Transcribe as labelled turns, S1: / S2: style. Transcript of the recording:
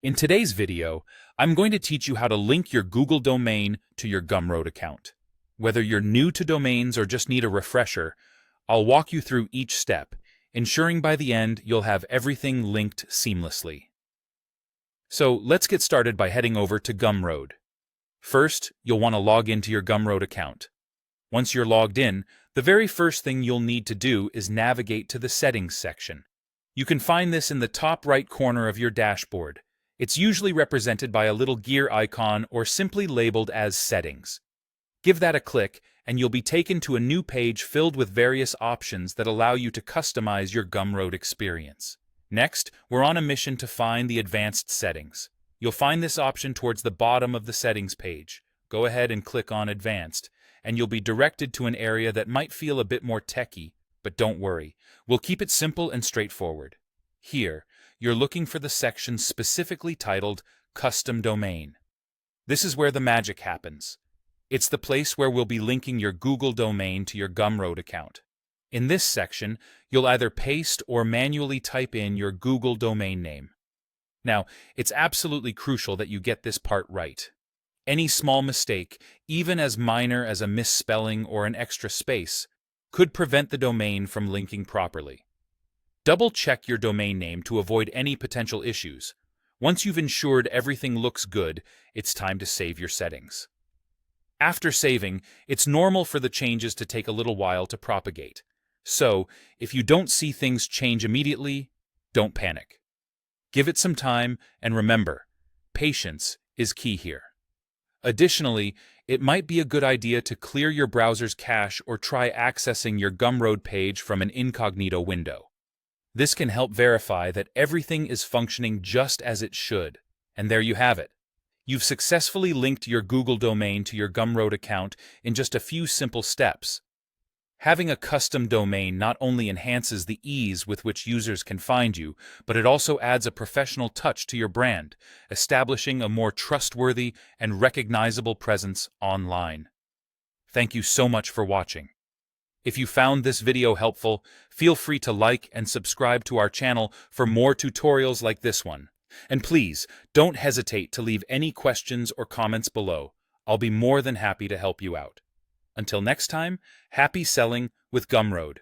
S1: In today's video, I'm going to teach you how to link your Google domain to your Gumroad account. Whether you're new to domains or just need a refresher, I'll walk you through each step, ensuring by the end you'll have everything linked seamlessly. So let's get started by heading over to Gumroad. First, you'll want to log into your Gumroad account. Once you're logged in, the very first thing you'll need to do is navigate to the Settings section. You can find this in the top right corner of your dashboard. It's usually represented by a little gear icon or simply labeled as Settings. Give that a click, and you'll be taken to a new page filled with various options that allow you to customize your Gumroad experience. Next, we're on a mission to find the Advanced Settings. You'll find this option towards the bottom of the Settings page. Go ahead and click on Advanced, and you'll be directed to an area that might feel a bit more techy, but don't worry, we'll keep it simple and straightforward. Here, you're looking for the section specifically titled Custom Domain. This is where the magic happens. It's the place where we'll be linking your Google domain to your Gumroad account. In this section, you'll either paste or manually type in your Google domain name. Now, it's absolutely crucial that you get this part right. Any small mistake, even as minor as a misspelling or an extra space, could prevent the domain from linking properly. Double-check your domain name to avoid any potential issues. Once you've ensured everything looks good, it's time to save your settings. After saving, it's normal for the changes to take a little while to propagate. So, if you don't see things change immediately, don't panic. Give it some time, and remember, patience is key here. Additionally, it might be a good idea to clear your browser's cache or try accessing your Gumroad page from an incognito window. This can help verify that everything is functioning just as it should. And there you have it. You've successfully linked your Google domain to your Gumroad account in just a few simple steps. Having a custom domain not only enhances the ease with which users can find you, but it also adds a professional touch to your brand, establishing a more trustworthy and recognizable presence online. Thank you so much for watching. If you found this video helpful, feel free to like and subscribe to our channel for more tutorials like this one. And please, don't hesitate to leave any questions or comments below. I'll be more than happy to help you out. Until next time, happy selling with Gumroad.